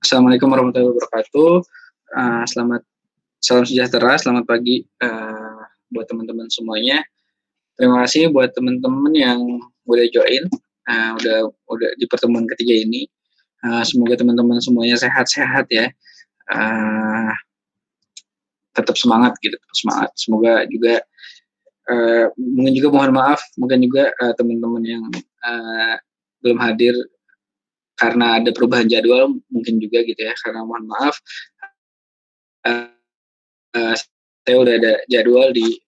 Assalamualaikum warahmatullahi wabarakatuh. Selamat salam sejahtera, selamat pagi buat teman-teman semuanya. Terima kasih buat teman-teman yang udah join, udah di pertemuan ketiga ini. Semoga teman-teman semuanya sehat-sehat ya. Tetap semangat gitu, tetap semangat. Semoga juga mungkin juga mohon maaf, mungkin juga teman-teman yang belum hadir karena ada perubahan jadwal, mungkin juga gitu ya, karena mohon maaf. Saya udah ada jadwal di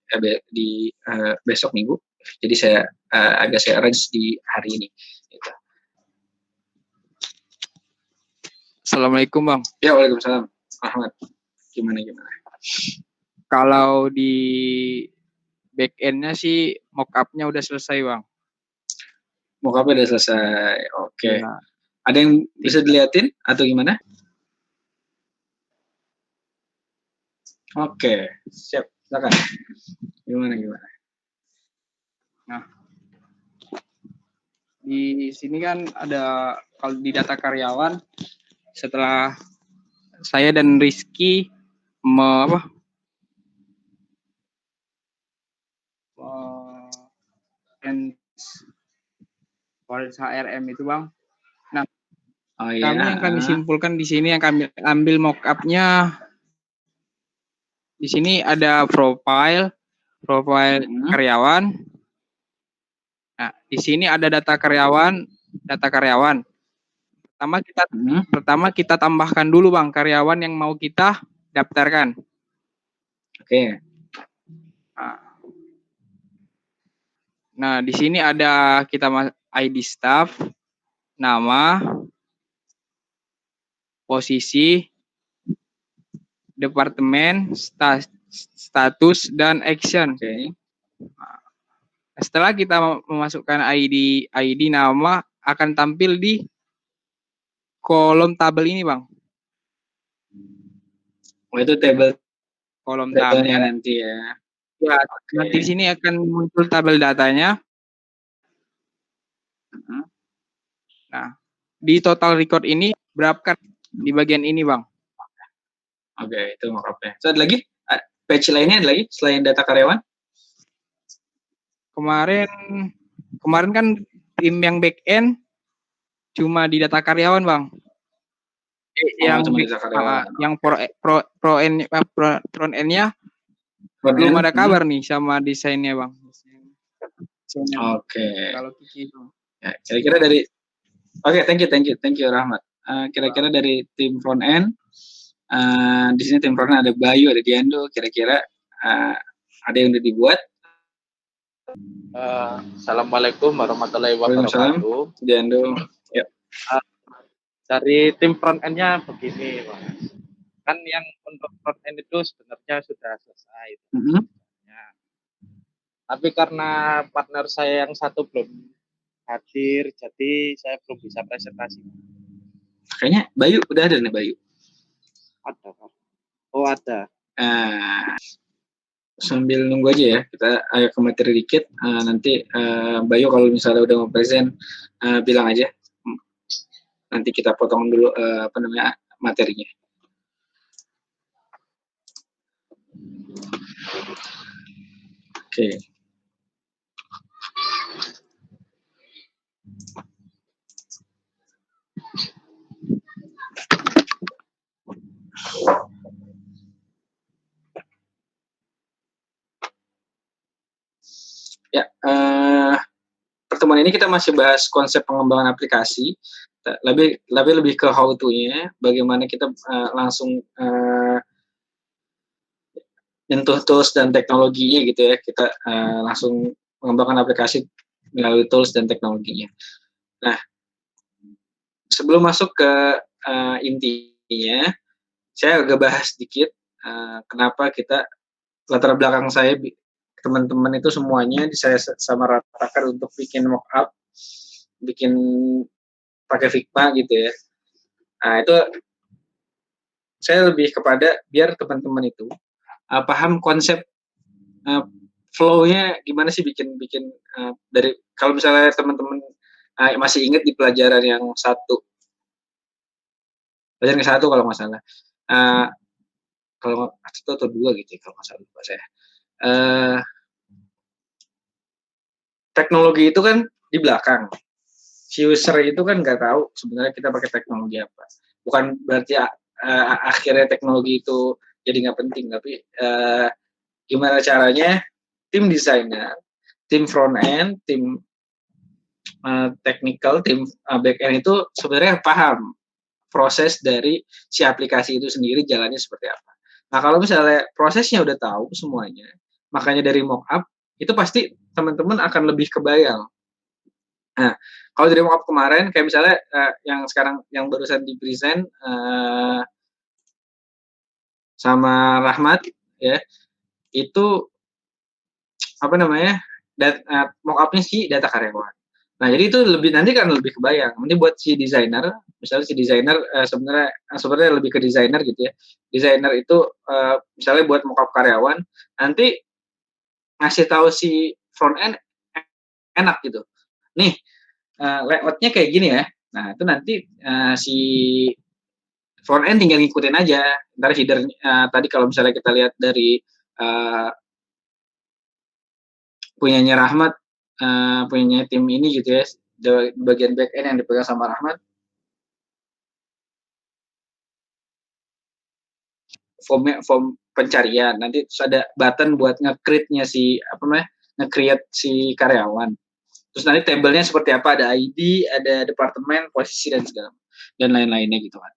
besok minggu, jadi saya arrange di hari ini. Gitu. Assalamualaikum Bang. Ya, waalaikumsalam. Ahmad, gimana? Kalau di back end-nya sih mock-up-nya udah selesai Bang. Mock-up-nya udah selesai, oke. Ya. Ada yang bisa dilihatin atau gimana? Oke, siap, silakan. Gimana? Nah, di sini kan ada, kalau di data karyawan, setelah saya dan Rizky HRM itu Bang. Nah, kami yang kami simpulkan di sini, yang kami ambil mock-up-nya, di sini ada profile karyawan. Nah, di sini ada data karyawan. Pertama kita tambahkan dulu Bang karyawan yang mau kita daftarkan. Oke. Nah, di sini ada kita ID staff, nama, posisi, departemen, status, dan action. Okay. Setelah kita memasukkan ID nama akan tampil di kolom tabel ini Bang. Itu kolom tabelnya nanti ya. Ya, okay. Nanti di sini akan muncul tabel datanya. Nah, di total record ini berapa di bagian ini Bang? Oke, itu mock-up-nya. So, ada lagi? Page lainnya ada lagi selain data karyawan? Kemarin kan tim yang back end cuma di data karyawan Bang. Yang front end-nya belum ada kabar nih sama desainnya Bang. Oke. Kalau Kiki itu. Ya, kira-kira dari thank you Rahmat. Kira-kira dari tim front end, di sini tim front end ada Bayu, ada Diando. Kira-kira ada yang udah dibuat? Assalamualaikum warahmatullahi wabarakatuh. Diando. Ya. Dari tim front end-nya begini, Bang. Kan yang untuk front end itu sebenarnya sudah selesai. Tapi karena partner saya yang satu belum hadir, jadi saya belum bisa presentasi. Kayaknya Bayu udah ada nih Bayu. Ada, Pak. Oh, ada. Sambil nunggu aja ya, kita agak ke materi dikit. Nanti Bayu kalau misalnya udah mau present, bilang aja. Nanti kita potong dulu materinya. Oke. Ya, pertemuan ini kita masih bahas konsep pengembangan aplikasi, lebih ke how to-nya, bagaimana kita langsung nyentuh tools dan teknologinya gitu ya, kita langsung mengembangkan aplikasi melalui tools dan teknologinya. Nah, sebelum masuk ke intinya, saya agak bahas sedikit kenapa kita, latar belakang saya, teman-teman itu semuanya saya sama ratakan untuk bikin mock-up, bikin pakai Figma gitu ya. Nah, itu saya lebih kepada biar teman-teman itu paham konsep flow-nya gimana sih bikin dari, kalau misalnya teman-teman masih ingat di pelajaran yang 1 Pelajaran ke-1 kalau nggak salah. Kalau 1 atau 2 gitu ya, kalau nggak salah lupa saya. Teknologi itu kan di belakang. Si user itu kan nggak tahu sebenarnya kita pakai teknologi apa. Bukan berarti akhirnya teknologi itu jadi nggak penting, tapi gimana caranya tim desainer, tim front end, tim technical, tim back end itu sebenarnya paham proses dari si aplikasi itu sendiri jalannya seperti apa. Nah, kalau misalnya prosesnya udah tahu semuanya, makanya dari mockup itu pasti teman-teman akan lebih kebayang. Nah, kalau dari mockup kemarin kayak misalnya yang sekarang yang barusan di present sama Rahmat ya, itu apa namanya? Mockupnya si data karyawan. Nah, jadi itu lebih nanti kan lebih kebayang. Nanti buat si desainer, misalnya si desainer sebenarnya lebih ke desainer gitu ya. Desainer itu misalnya buat mockup karyawan, nanti ngasih tahu si front end enak gitu. Nih, layoutnya kayak gini ya. Nah, itu nanti si front end tinggal ngikutin aja. Ntar header tadi kalau misalnya kita lihat dari punyanya Rahmat, punyanya tim ini gitu ya, bagian back end yang dipegang sama Rahmat, form pencarian, nanti terus ada button buat nge-create-nya si apa namanya, nge-create si karyawan. Terus nanti tabelnya seperti apa, ada ID, ada departemen, posisi dan segala dan lain-lainnya gitu kan.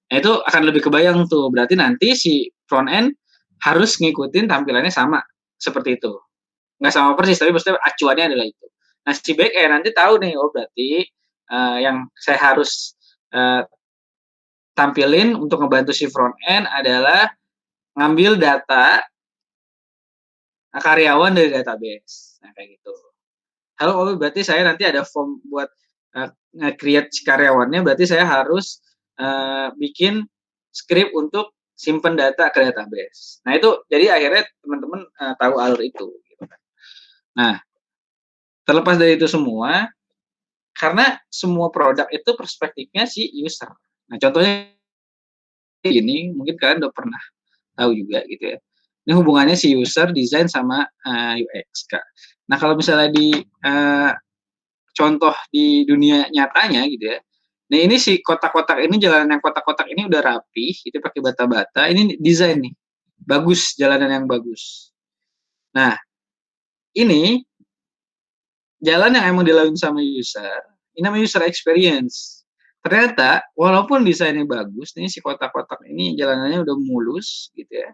Nah, itu akan lebih kebayang tuh. Berarti nanti si front end harus ngikutin tampilannya sama seperti itu. Nggak sama persis, tapi maksudnya acuannya adalah itu. Nah, si back end nanti tahu nih, oh berarti yang saya harus tampilin untuk ngebantu si front end adalah ngambil data karyawan dari database. Nah, kayak gitu. Halo, berarti saya nanti ada form buat nge-create karyawannya, berarti saya harus bikin script untuk simpen data ke database. Nah, itu jadi akhirnya teman-teman tahu alur itu. Gitu kan. Nah, terlepas dari itu semua, karena semua produk itu perspektifnya si user. Nah, contohnya ini mungkin kalian udah pernah tahu juga gitu ya. Ini hubungannya si user, design sama UX, Kak. Nah, kalau misalnya di contoh di dunia nyatanya gitu ya. Nah, ini si kotak-kotak ini, jalanan yang kotak-kotak ini udah rapi, itu pakai bata-bata. Ini desain nih. Bagus, jalanan yang bagus. Nah, ini jalan yang emang dilalui sama user, ini namanya user experience. Ternyata walaupun desainnya bagus, nih si kotak-kotak ini jalanannya udah mulus gitu ya.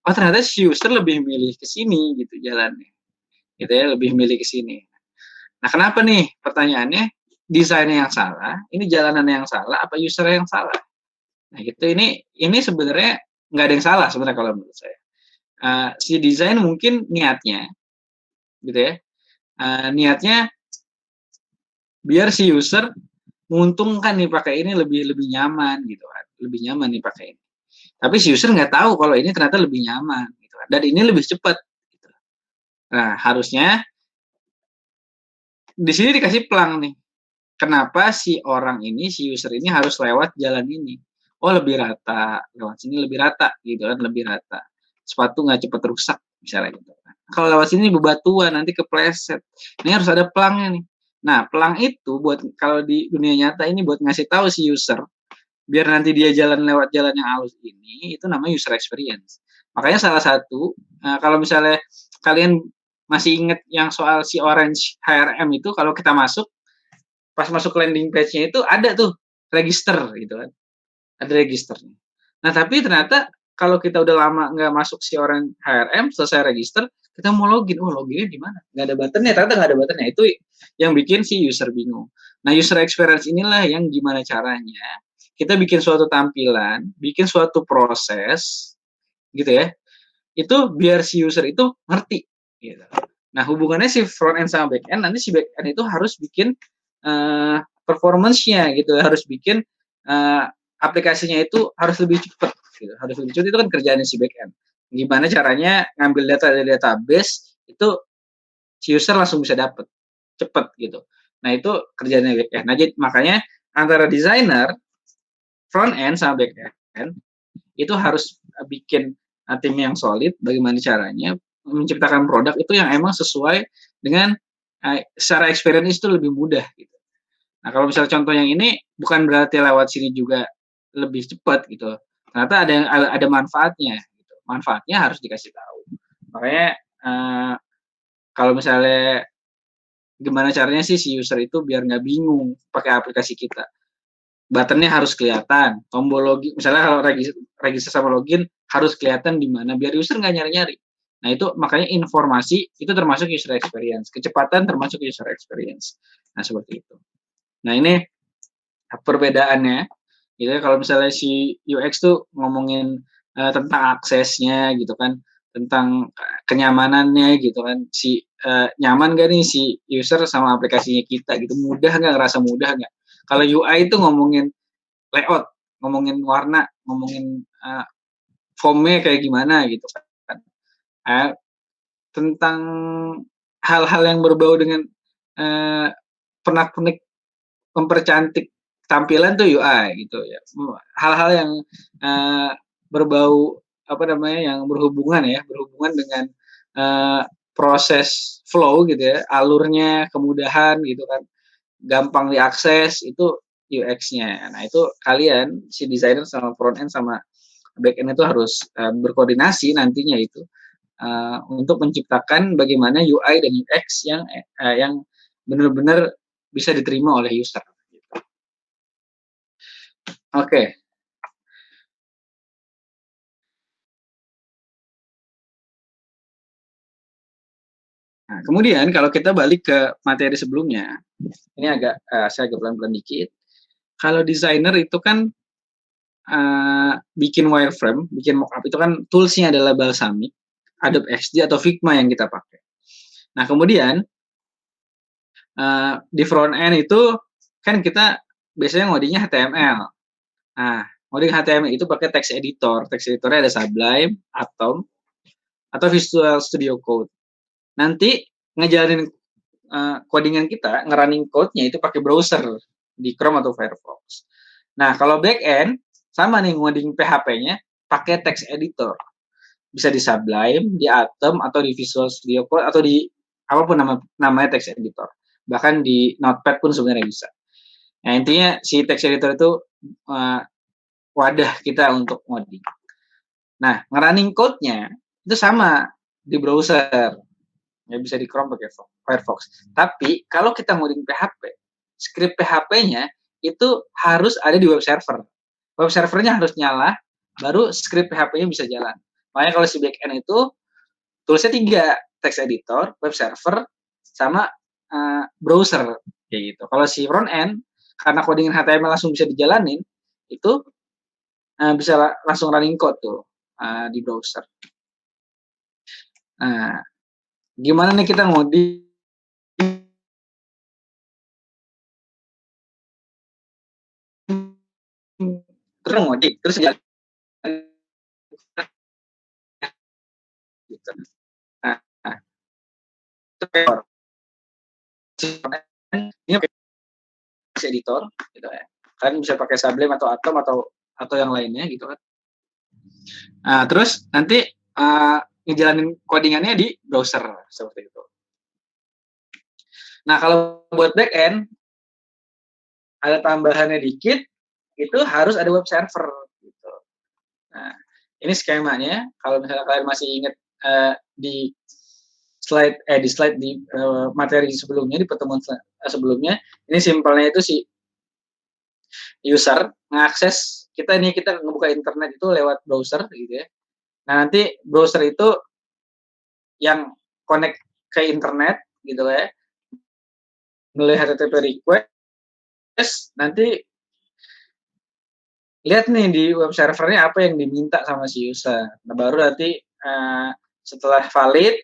Oh, ternyata si user lebih milih ke sini gitu jalannya. Gitu ya, lebih milih ke sini. Nah, kenapa nih? Pertanyaannya, desainnya yang salah, ini jalanan yang salah, apa user yang salah? Nah, gitu. Ini sebenarnya nggak ada yang salah sebenarnya kalau menurut saya. Si desain mungkin niatnya, gitu ya. Niatnya biar si user menguntungkan nih pakai ini, lebih nyaman gitu kan, lebih nyaman nih pakai ini. Tapi si user nggak tahu kalau ini ternyata lebih nyaman gitu kan, dan ini lebih cepat. Gitu. Nah, harusnya di sini dikasih pelang nih. Kenapa si orang ini, si user ini harus lewat jalan ini? Oh, lebih rata, lewat sini lebih rata gitu kan, lebih rata. Sepatu nggak cepet rusak misalnya gitu kan. Kalau lewat sini bebatuan, nanti kepleset. Ini harus ada pelangnya nih. Nah, pelang itu buat kalau di dunia nyata ini buat ngasih tahu si user biar nanti dia jalan lewat jalan yang halus ini, itu namanya user experience. Makanya salah satu kalau misalnya kalian masih ingat yang soal si Orange HRM itu, kalau kita masuk pas masuk landing page-nya itu ada tuh register gitu kan, ada registernya. Nah, tapi ternyata kalau kita udah lama nggak masuk si orang HRM, selesai register, kita mau login, loginnya di mana? Nggak ada buttonnya, ternyata nggak ada buttonnya. Itu yang bikin si user bingung. Nah, user experience inilah yang gimana caranya kita bikin suatu tampilan, bikin suatu proses, gitu ya, itu biar si user itu ngerti. Gitu. Nah, hubungannya si front end sama back end, nanti si back end itu harus bikin performance-nya gitu, harus bikin aplikasinya itu harus lebih cepat gitu. Harus lebih cepat, itu kan kerjaannya si back end. Gimana caranya ngambil data dari database itu si user langsung bisa dapat cepat gitu. Nah, itu kerjaannya back end. Nah, jadi makanya antara desainer front end sama back end itu harus bikin tim yang solid. Bagaimana caranya menciptakan produk itu yang emang sesuai dengan secara experience itu lebih mudah gitu. Nah, kalau misalnya contoh yang ini bukan berarti lewat sini juga lebih cepat gitu. Ternyata ada manfaatnya gitu. Manfaatnya harus dikasih tahu. Makanya kalau misalnya gimana caranya sih si user itu biar nggak bingung pakai aplikasi kita. Buttonnya harus kelihatan, tombol login, misalnya kalau register sama login harus kelihatan di mana biar user nggak nyari-nyari. Nah itu makanya informasi itu termasuk user experience, kecepatan termasuk user experience. Nah seperti itu. Nah ini perbedaannya. Gitu ya, kalau misalnya si UX tuh ngomongin tentang aksesnya gitu kan, tentang kenyamanannya gitu kan, si nyaman gak nih si user sama aplikasinya kita gitu, mudah nggak, ngerasa mudah nggak. Kalau UI itu ngomongin layout, ngomongin warna, ngomongin formnya kayak gimana gitu kan. Tentang hal-hal yang berbau dengan pernak-pernik mempercantik tampilan tuh UI gitu ya. Hal-hal yang berbau apa namanya yang berhubungan dengan proses flow gitu ya, alurnya, kemudahan gitu kan, gampang diakses itu UX-nya. Nah itu kalian si desainer sama front end sama back end itu harus berkoordinasi nantinya itu untuk menciptakan bagaimana UI dan UX yang benar-benar bisa diterima oleh user. Oke. Nah, kemudian kalau kita balik ke materi sebelumnya, ini saya agak pelan-pelan dikit. Kalau desainer itu kan bikin wireframe, bikin mockup itu kan toolsnya adalah Balsamiq, Adobe XD atau Figma yang kita pakai. Nah kemudian di front end itu kan kita biasanya ngodingnya HTML. Nah ngoding HTML itu pakai text editor. Text editornya ada Sublime, Atom, atau Visual Studio Code. Nanti ngejalanin codingan kita, ngerunning code-nya itu pakai browser di Chrome atau Firefox. Nah, kalau back end sama nih ngoding PHP-nya pakai text editor. Bisa di Sublime, di Atom atau di Visual Studio Code atau di apapun namanya text editor. Bahkan di Notepad pun sebenarnya bisa. Nah, intinya si text editor itu wadah kita untuk ngoding. Nah, ngerunning code-nya itu sama di browser. Ya bisa di Chrome pakai Firefox. Tapi kalau kita ngoding PHP, script PHP-nya itu harus ada di web server. Web servernya harus nyala, baru script PHP-nya bisa jalan. Makanya kalau si backend itu toolsnya 3, text editor, web server, sama browser kayak gitu. Kalau si front end karena codingan HTML langsung bisa dijalanin, itu bisa langsung running code tuh di browser. Nah, gimana nih kita ngoding terus ngoding terus jalan gitu. Nah, ini editor gitu ya. Kalian bisa pakai Sublime atau Atom atau yang lainnya gitu kan. Nah, terus nanti ngejalanin codingannya di browser seperti itu. Nah, kalau buat back end ada tambahannya dikit, itu harus ada web server gitu. Nah, ini skemanya. Kalau misalnya kalian masih ingat di slide di materi sebelumnya, di pertemuan sebelumnya, ini simpelnya itu si user mengakses kita ngebuka internet itu lewat browser gitu ya. Nah, nanti browser itu yang connect ke internet gitu ya. Mulai HTTP request, nanti lihat nih di web servernya apa yang diminta sama si user. Nah, baru nanti setelah valid,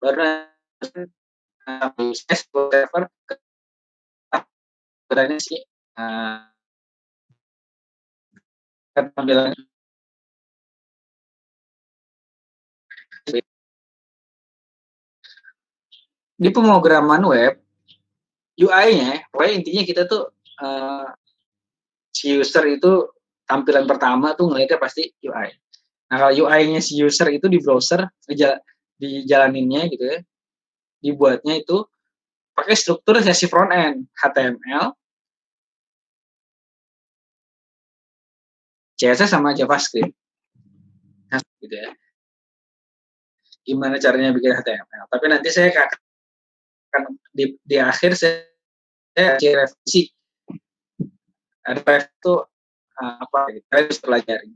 baru nanti server berarti si tampilan di pemrograman web UI-nya, pokoknya intinya kita tuh si user itu tampilan pertama tuh ngeliatnya pasti UI. Nah kalau UI-nya si user itu di browser dijalaninnya gitu ya, dibuatnya itu pakai struktur sesi front end HTML, CSS sama JavaScript. Nah, gitu ya. Gimana caranya bikin HTML? Tapi nanti saya akan di akhir saya kasih revisi. Ada itu apa gitu, saya harus pelajari.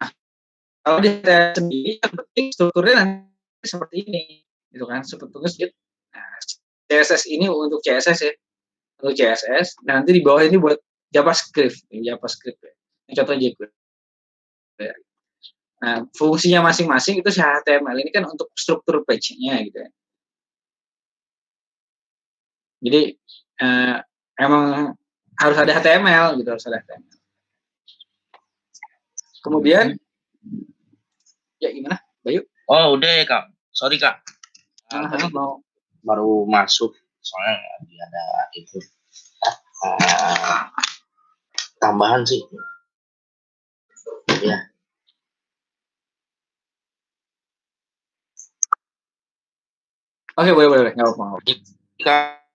Nah, kalau di saya sendiri yang penting strukturnya nanti seperti ini, gitu kan? Sebetulnya nah, CSS ini untuk CSS ya, untuk CSS. Nah, nanti di bawah ini buat JavaScript ya. Ini contoh jQuery. Nah, fungsinya masing-masing itu si HTML ini kan untuk struktur page-nya gitu ya. Jadi emang harus ada HTML gitu, harus ada HTML. Kemudian ya gimana, Bayu? Oh udah ya Kak, sorry Kak. Mau baru masuk soalnya lagi ada itu tambahan sih. Ya. Oke, boleh, nggak apa-apa. Kak,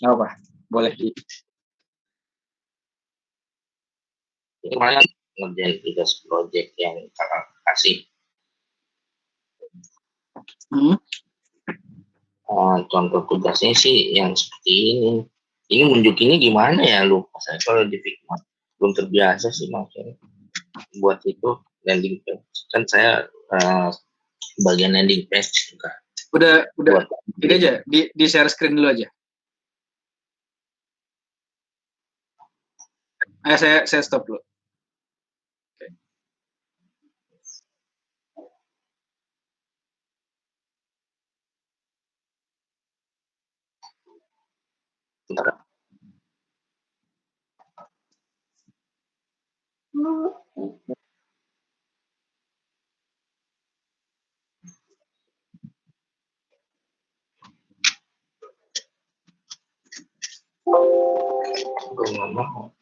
nggak apa, boleh di. Kemarin ngerjain tugas project yang kakak kasih. Contoh tugasnya sih yang seperti ini. Ini nunjukinnya gimana ya, lupa saya kalau di Figma. Belum terbiasa sih maksudnya buat itu landing page. Kan saya bagian landing page juga. Udah ini aja di share screen dulu aja. Saya stop dulu. Oke. Bentar. Gue ngomong.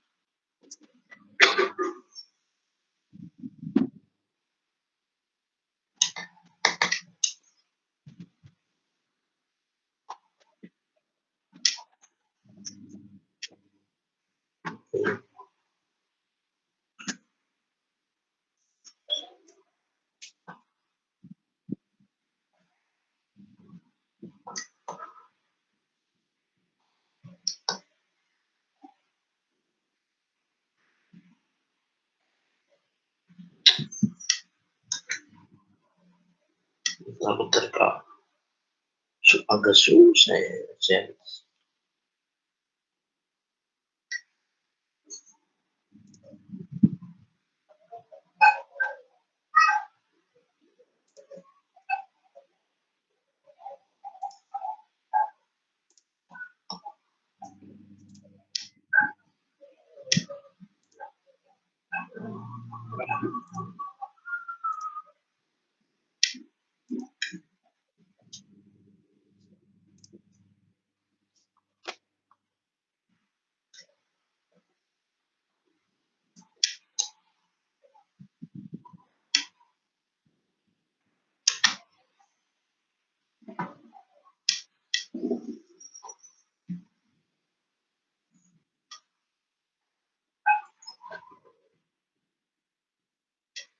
Bentar Kak. Agak susah ya.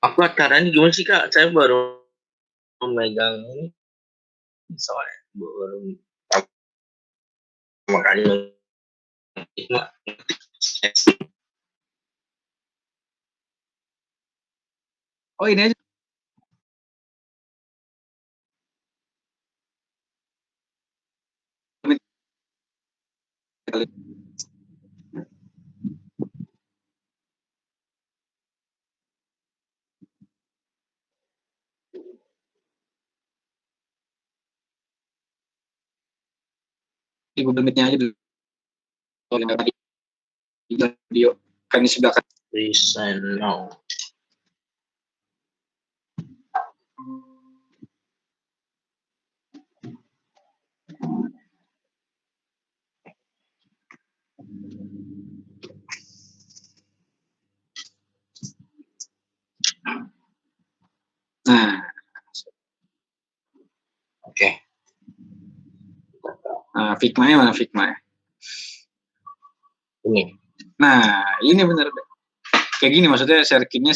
Aku acaranya gimana sih Kak? Saya baru memegang ini soalnya baru makanya Oh ini aja. Di Google Meet-nya aja dulu. Kalau nggak di video kan di sebelah kan. resign now. Figma-nya mana Figma? Ini. Nah, ini bener. Kayak gini maksudnya share-nya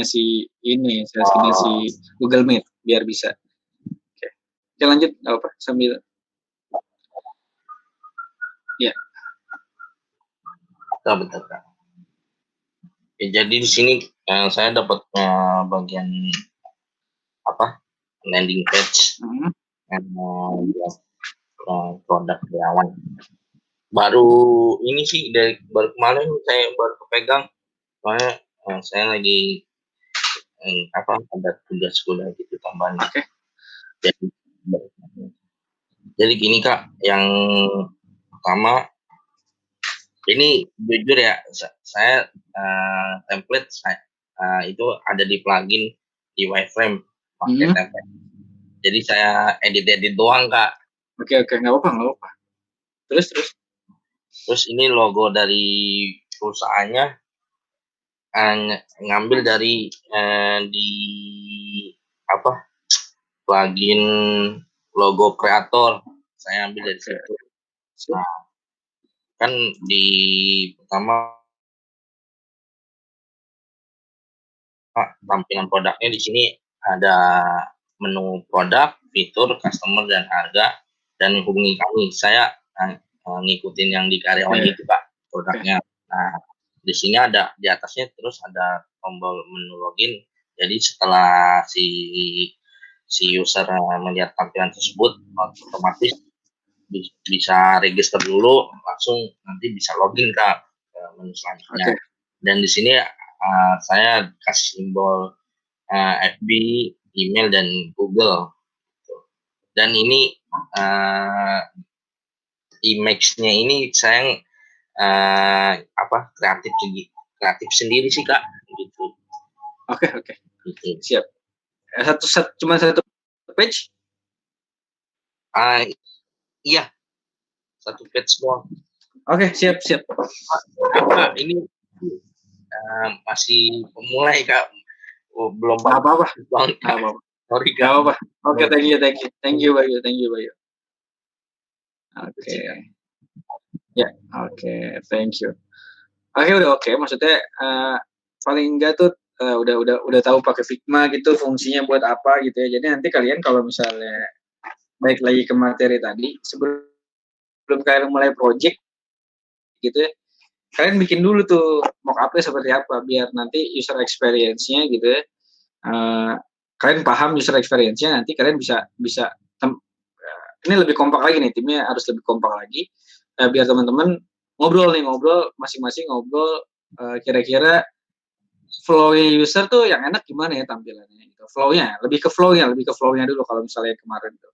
si ini, share-nya si Google Meet biar bisa. Oke, lanjut apa sambil. Ya. Betul. Ya, jadi di sini saya dapat bagian landing page buat produk karyawan. Baru ini sih baru kemarin saya baru kepegang, soalnya saya lagi ada tugas kuliah gitu tambahan. Oke. Jadi gini Kak, yang pertama ini jujur ya, saya template itu ada di plugin di Wireframe pakai template. Jadi saya edit doang Kak. Oke, nggak apa-apa. Terus ini logo dari perusahaannya ngambil dari di plugin logo kreator, saya ambil dari situ. Nah, kan di pertama tampilan produknya di sini ada menu produk, fitur, customer dan harga, dan hubungi kami. Saya ngikutin yang di karyawan itu Pak produknya. Nah, di sini ada di atasnya terus ada tombol menu login. Jadi setelah si user melihat tampilan tersebut, otomatis bisa register dulu, langsung nanti bisa login ke menu selanjutnya. Dan di sini saya kasih simbol FB, email dan Google. Dan ini image-nya ini saya kreatif sendiri sih Kak, gitu. Oke. Gitu. Siap. Cuma satu page? Iya, satu page semua. Oke, siap. Ini masih pemulai Kak, belum apa-apa. Sorry Kak. Apa-apa. Oke, thank you Bayu. Oke. Ya, oke, thank you. Udah oke. Maksudnya paling enggak tuh udah tahu pakai Figma gitu fungsinya buat apa gitu ya. Jadi nanti kalian kalau misalnya balik lagi ke materi tadi, sebelum kalian mulai project gitu ya, kalian bikin dulu tuh mock-up-nya seperti apa biar nanti user experience-nya gitu ya. Kalian paham user experience-nya, nanti kalian bisa ini lebih kompak lagi nih, timnya harus lebih kompak lagi biar teman-teman ngobrol masing-masing ngobrol kira-kira flow user tuh yang enak gimana ya tampilannya gitu. Lebih ke flow-nya dulu kalau misalnya kemarin tuh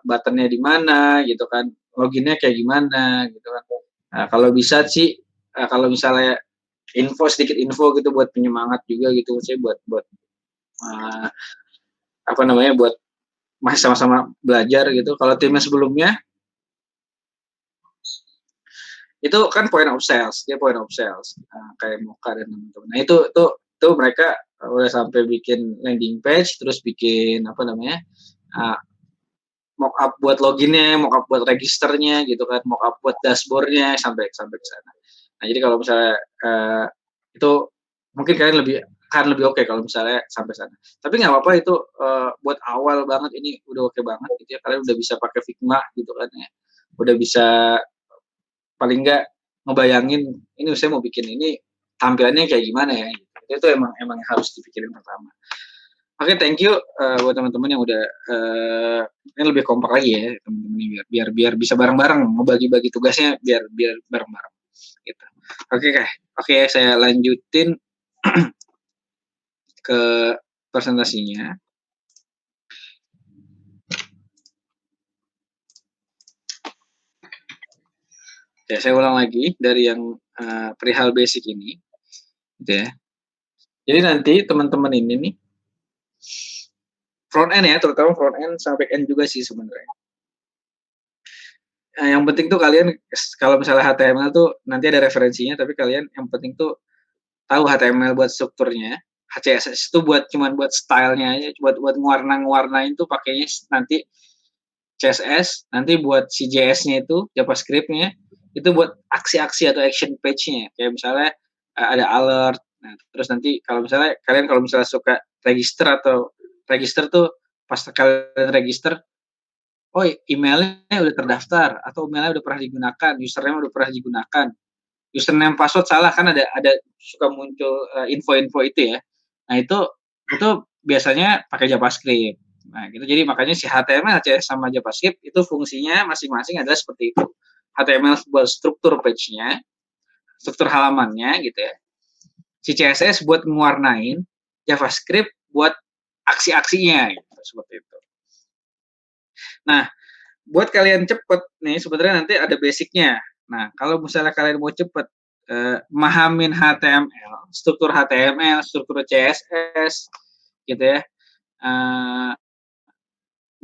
buttonnya di mana gitu kan, loginnya kayak gimana gitu kan. Nah, kalau bisa sih kalau misalnya sedikit info gitu buat penyemangat juga gitu, saya buat buat masih sama-sama belajar gitu. Kalau timnya sebelumnya itu kan point of sales kayak Mocha dan teman-teman. Nah itu mereka udah sampai bikin landing page, terus bikin mock up buat loginnya, mock up buat registernya gitu kan, mock up buat dashboardnya sampai ke sana. Nah jadi kalau misalnya itu mungkin kalian akan lebih oke kalau misalnya sampai sana. Tapi nggak apa-apa itu buat awal banget ini udah oke banget gitu ya. Kalian udah bisa pakai Figma gitu kan ya. Udah bisa paling nggak ngebayangin ini saya mau bikin ini tampilannya kayak gimana ya. Itu emang harus dipikirin pertama. Oke, thank you buat teman-teman yang udah ini lebih kompak lagi ya teman-teman biar bisa bareng-bareng ngebagi-bagi tugasnya biar bareng-bareng gitu. Oke, saya lanjutin ke presentasinya. Ya, saya ulang lagi dari yang perihal basic ini, gitu ya. Jadi nanti teman-teman ini nih front end ya, terutama front end sampai end juga sih sebenarnya. Yang penting tuh kalian kalau misalnya HTML tuh nanti ada referensinya, tapi kalian yang penting tuh tahu HTML buat strukturnya, HCSS itu cuman buat stylenya aja, buat warna-warnain tuh pakainya nanti CSS, nanti buat si JS-nya itu, JavaScript-nya, itu buat aksi-aksi atau action page-nya. Kayak misalnya ada alert. Nah, terus nanti kalau misalnya kalian suka register tuh pas kalian register, oh emailnya udah terdaftar atau emailnya udah pernah digunakan, username udah pernah digunakan, username password salah kan ada suka muncul info-info itu ya. Nah itu biasanya pakai JavaScript. Nah gitu, jadi makanya si HTML, CSS sama JavaScript itu fungsinya masing-masing adalah seperti itu. HTML buat struktur page-nya, struktur halamannya gitu ya. Si CSS buat mewarnain, JavaScript buat aksi-aksinya gitu, seperti itu. Nah, buat kalian cepet nih sebenarnya nanti ada basicnya. Nah, kalau misalnya kalian mau cepet mahamin HTML, struktur CSS gitu ya.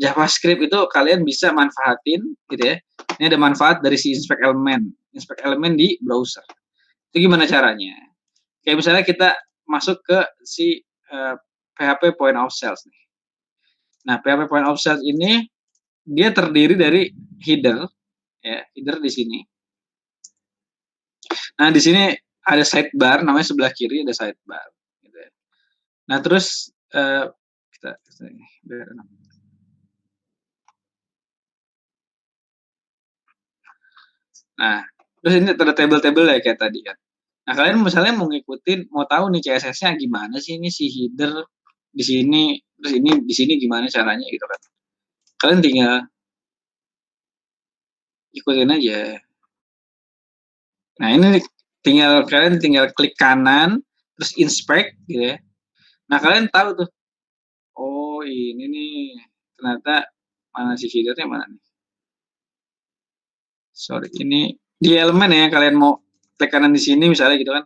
JavaScript itu kalian bisa manfaatin gitu ya. Ini ada manfaat dari si inspect element di browser. Itu gimana caranya? Kayak misalnya kita masuk ke si PHP point of sales nih. Nah, PHP point of sales ini dia terdiri dari header ya, header di sini. Nah, di sini ada sidebar, namanya sebelah kiri ada sidebar gitu ya. Nah, terus nah, terus ini ada table-table ya kayak tadi kan. Nah, kalian misalnya mau tahu nih CSS-nya gimana sih, ini si header di sini, terus ini di sini gimana caranya gitu kan. Kalian tinggal ikutin aja. Nah, ini kalian tinggal klik kanan, terus inspect gitu ya. Nah, kalian tahu tuh, oh ini nih, ternyata mana si headernya mana nih. Sorry, ini di elemen ya, kalian mau klik kanan di sini misalnya gitu kan.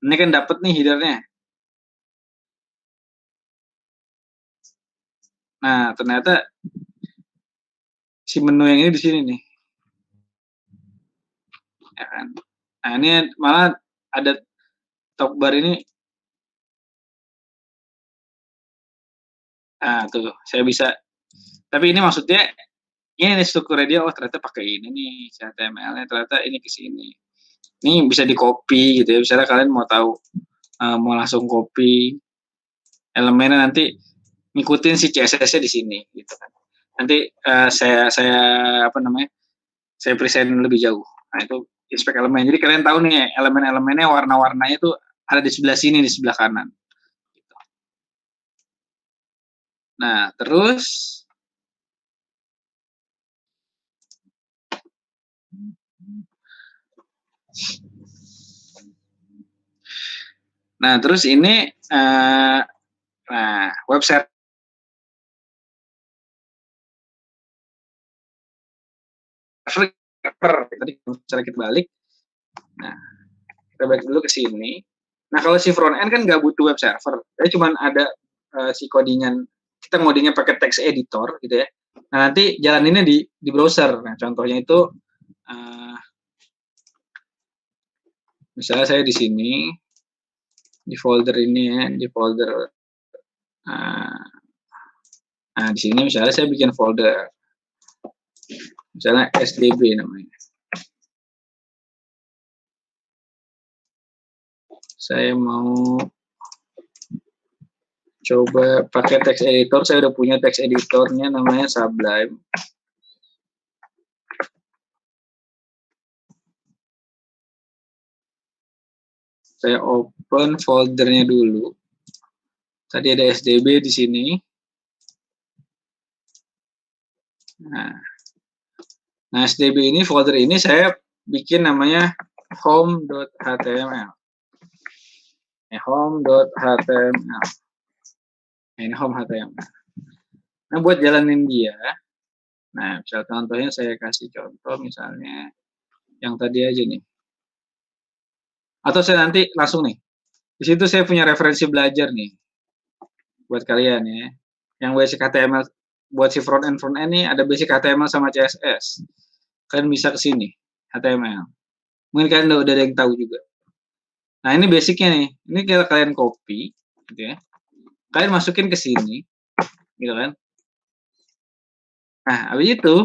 Ini kan dapat nih headernya. Nah, ternyata si menu yang ini di sini nih. Ya kan? Nah, ini malah ada top bar ini. Nah, tuh, saya bisa. Tapi ini maksudnya ini strukturnya dia, oh ternyata pakai ini nih HTML-nya, ternyata ini ke sini. Ini bisa di copy gitu ya. Misalnya kalian mau tahu mau langsung copy elemennya, nanti ngikutin si CSS-nya di sini gitu kan. Nanti saya present lebih jauh. Nah, itu inspect elemen. Jadi kalian tahu nih elemen-elemennya, warna-warnanya itu ada di sebelah sini, di sebelah kanan. Nah, terus ini website tadi misalnya kita balik. Nah, kita balik dulu ke sini. Nah, kalau si front end kan nggak butuh web server. Dia cuma ada si codingan, kita ngodingnya pakai text editor gitu ya. Nah, nanti jalaninnya di browser. Nah, contohnya itu misalnya saya di sini di folder ini ya, di folder nah di sini misalnya saya bikin folder misalnya SDB namanya. Saya mau coba pakai text editor, saya udah punya text editornya namanya Sublime. Saya open foldernya dulu. Tadi ada SDB di sini. Nah, SDB ini, folder ini saya bikin namanya home.html. Home.html. Nah, ini home.html. Nah, buat jalanin dia, nah, misal contohnya saya kasih contoh misalnya yang tadi aja nih. Atau saya nanti langsung nih. Di situ saya punya referensi belajar nih. Buat kalian ya. Yang basic HTML, buat si front end nih ada basic HTML sama CSS. Kalian bisa ke sini, HTML. Mungkin kalian udah ada yang tahu juga. Nah, ini basicnya nih. Ini kalian copy, gitu ya. Kalian masukin ke sini, gitu kan. Nah, habis itu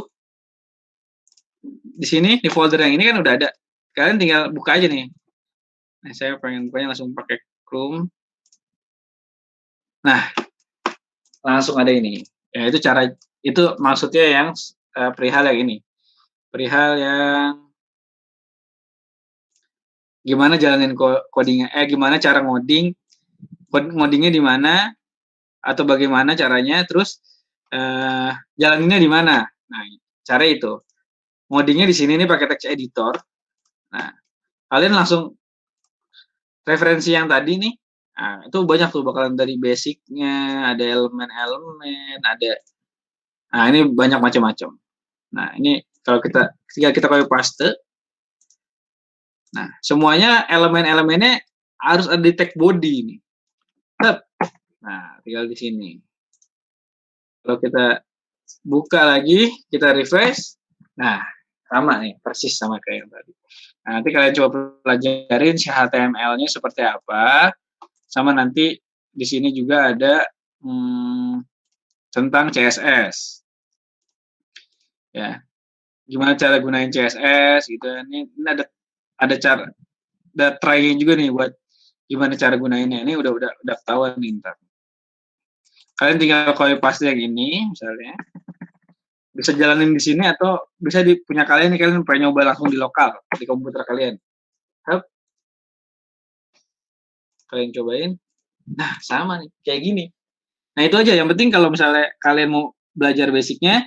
di sini di folder yang ini kan udah ada. Kalian tinggal buka aja nih. Nah, saya pengen bukanya langsung pakai Chrome. Nah, langsung ada ini. Ya, itu cara itu maksudnya yang perihal yang ini. Perihal yang gimana jalanin codingnya, gimana cara ngodingnya di mana atau bagaimana caranya, terus jalaninnya di mana. Nah, cara itu. Ngodingnya di sini nih pakai text editor. Nah, kalian langsung referensi yang tadi nih. Nah, itu banyak tuh bakalan dari basicnya, ada elemen-elemen, ada. Nah, ini banyak macam-macam. Nah, ini kalau ketika kita copy paste, nah, semuanya elemen-elemennya harus ada di tag body ini. Nah, tinggal di sini. Kalau kita buka lagi, kita refresh. Nah, sama nih, persis sama kayak yang tadi. Nah, nanti kalian coba pelajarin HTML-nya seperti apa. Sama nanti di sini juga ada tentang CSS. Ya, gimana cara gunain CSS gitu. Ini ada cara, ada try juga nih buat gimana cara gunainnya. Ini udah ketahuan nih ntar. Kalian tinggal copy paste yang ini misalnya. Bisa jalanin di sini atau bisa di punya kalian nih, kalian pengen nyoba langsung di lokal di komputer kalian. Hup. Kalian cobain. Nah, sama nih, kayak gini. Nah, itu aja. Yang penting kalau misalnya kalian mau belajar basicnya,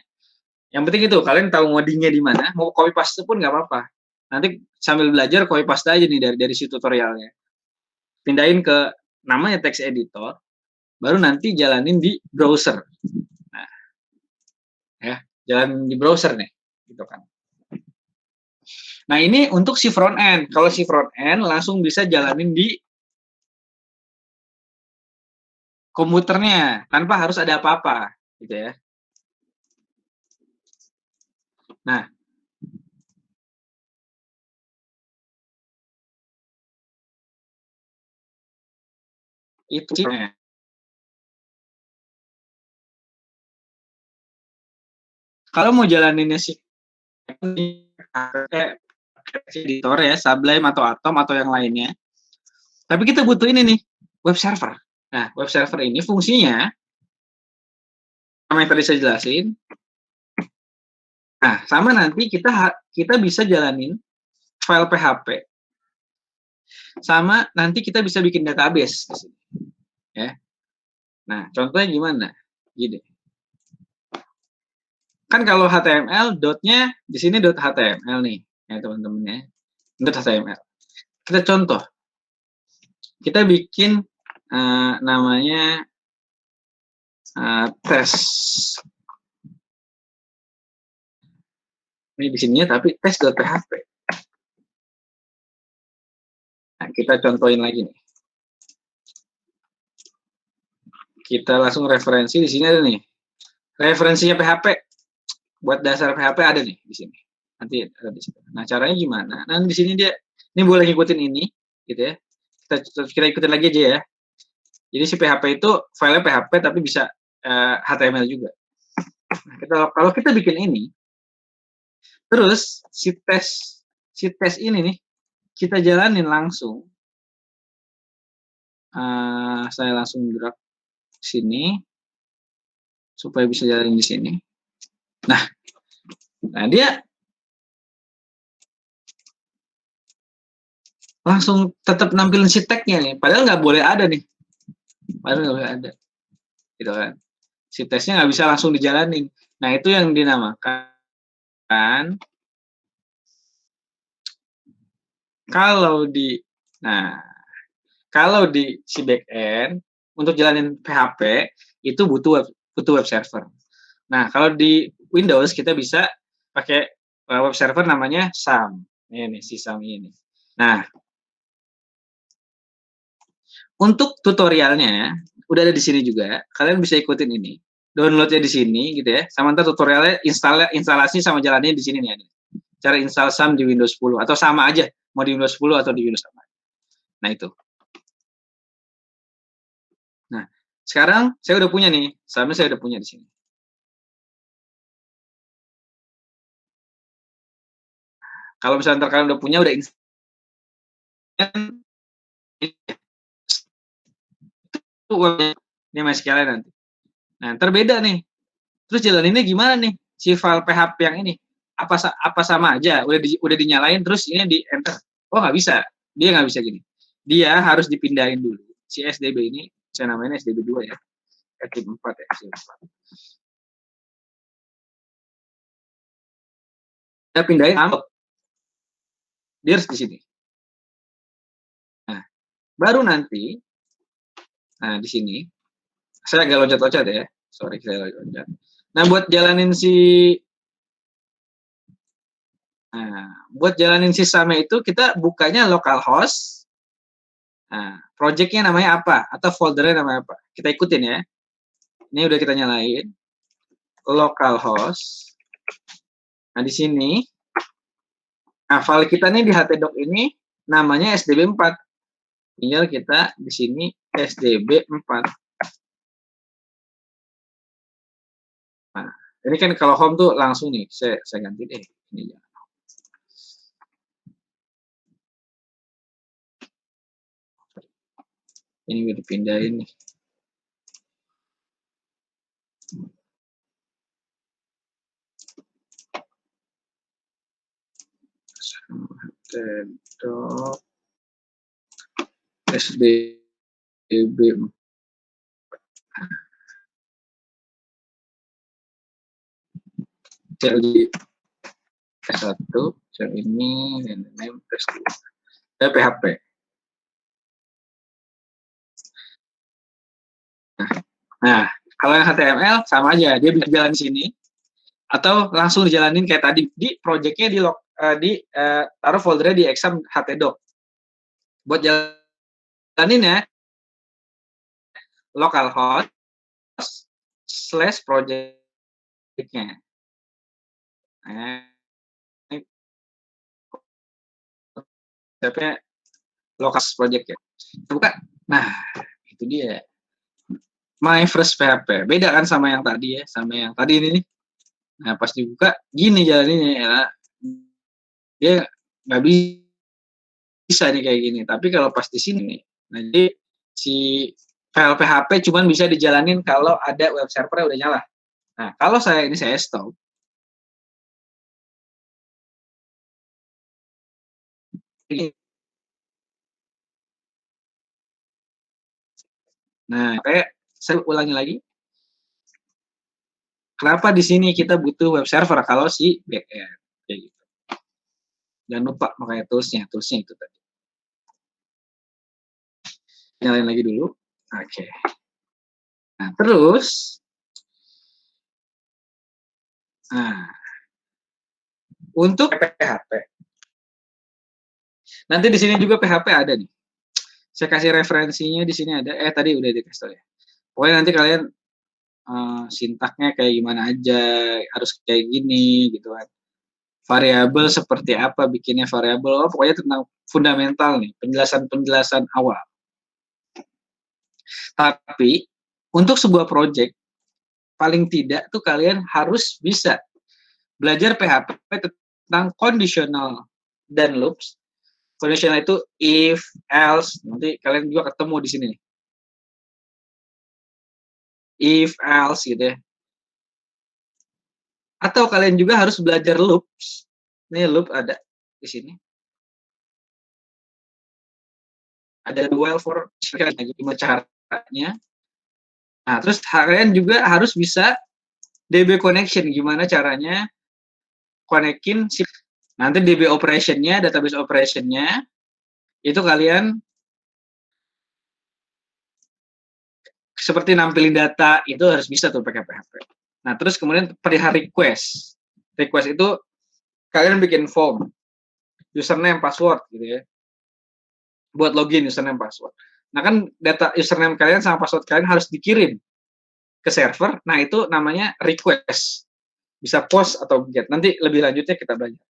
yang penting itu kalian tahu ngodingnya di mana. Mau copy paste pun nggak apa-apa. Nanti sambil belajar copy paste aja nih dari si tutorialnya. Pindahin ke namanya text editor, baru nanti jalanin di browser. Nah, ya, jalan di browser nih, gitu kan. Nah, ini untuk si front end. Kalau si front end langsung bisa jalanin di komputernya tanpa harus ada apa-apa, gitu ya. Nah, itu sih. Kalau mau jalaninnya sih editor ya, Sublime atau Atom atau yang lainnya. Tapi kita butuh ini nih, web server. Nah, web server ini fungsinya sama yang tadi saya jelasin. Nah, sama nanti kita bisa jalanin file PHP. Sama nanti kita bisa bikin database di sini. Ya. Nah, contohnya gimana? Gini. Kan kalau HTML dotnya di sini .html nih, ya teman-teman ya. .html. Kita contoh. Kita bikin namanya tes. Ini di sininya tapi tes.php. Nah, kita contohin lagi nih. Kita langsung referensi di sini ada nih. Referensinya PHP. Buat dasar PHP ada nih di sini. Nanti ada di situ. Nah, caranya gimana? Nah, di sini ini boleh ngikutin ini gitu ya. Kita ikutin lagi aja ya. Jadi si PHP itu filenya PHP tapi bisa HTML juga. Nah, kalau kita bikin ini, terus si tes ini nih kita jalanin langsung. Saya langsung drag sini supaya bisa jalanin di sini. Nah dia langsung tetap nampilin si tag-nya nih, padahal nggak boleh ada nih, gitu kan? Si tesnya nggak bisa langsung dijalanin. Nah, itu yang dinamakan kalau di si backend untuk jalanin PHP itu butuh web server. Nah, kalau di Windows kita bisa pakai web server namanya SAM. Ini si SAM ini. Nah, untuk tutorialnya udah ada di sini juga. Kalian bisa ikutin ini. Downloadnya di sini gitu ya. Sama ntar tutorialnya instalasi sama jalannya di sini nih ada. Cara install SAM di Windows 10 atau sama aja mau di Windows 10 atau di Windows apa. Nah, itu. Nah, sekarang saya udah punya nih. SAM-nya saya udah punya di sini. Kalau misalnya kalian udah punya, udah instan, itu ini MySQL nanti. Nah, terbeda nih. Terus jalaninnya gimana nih? Si file PHP yang ini apa sama aja? Udah dinyalain terus ini di enter. Oh, nggak bisa. Dia nggak bisa gini. Dia harus dipindahin dulu. Si SDB ini, saya namanya SDB 2 ya. Tim 4 ya. Kita pindahin dia harus di sini. Nah, baru nanti, nah di sini, saya agak loncat-loncat ya. Sorry, saya loncat. Nah, buat jalanin same itu kita bukanya localhost. Nah, projectnya namanya apa atau foldernya namanya apa? Kita ikutin ya. Ini udah kita nyalain. Localhost. Nah, di sini, nah file kita nih di htdoc ini namanya SDB4. Tinggal kita di sini SDB4. Nah, ini kan kalau home tuh langsung nih, saya ganti deh. Ini ya. Ini udah dipindahin nih. htdoc SDB4. Sel di S1, sel ini, dan name S2. PHP. Nah, kalau yang HTML sama aja, dia bisa jalan di sini atau langsung dijalanin kayak tadi di projectnya taruh foldernya di exam htdoc. Buat jalanin ya, localhost / projectnya. Nah, stepnya localhost project ya. Buka. Nah, itu dia. My first PHP. Beda kan sama yang tadi ya, sama yang tadi ini nih. Nah, pas dibuka gini jalaninnya ya. Dia nggak bisa nih kayak gini. Tapi kalau pas di sini nih, nanti si file PHP cuman bisa dijalanin kalau ada web server udah nyala. Nah, kalau saya stop. Nah, kayak saya ulangi lagi. Kenapa di sini kita butuh web server kalau si backend kayak gitu. Jangan lupa makanya toolsnya itu tadi. Nyalain lagi dulu. Oke. Nah, terus untuk PHP. Nanti di sini juga PHP ada nih. Saya kasih referensinya di sini ada. Tadi udah dikasih tahu ya. Pokoknya nanti kalian sintaknya kayak gimana aja, harus kayak gini gitu kan. Variabel seperti apa bikinnya variabel. Pokoknya tentang fundamental nih, penjelasan awal. Tapi untuk sebuah project paling tidak tuh kalian harus bisa belajar PHP tentang conditional dan loops. Conditional itu if, else, nanti kalian juga ketemu di sini. If, else gitu ya. Atau kalian juga harus belajar loops. Ini loop ada di sini. Ada while for gimana caranya. Nah, terus kalian juga harus bisa DB connection, gimana caranya konekin si nanti DB operation-nya, database operation-nya itu kalian seperti nampilin data itu harus bisa tuh pakai PHP. Nah, terus kemudian perihal request. Request itu kalian bikin form, username, password gitu ya. Buat login username, password. Nah, kan data username kalian sama password kalian harus dikirim ke server. Nah, itu namanya request. Bisa post atau get. Nanti lebih lanjutnya kita belajar.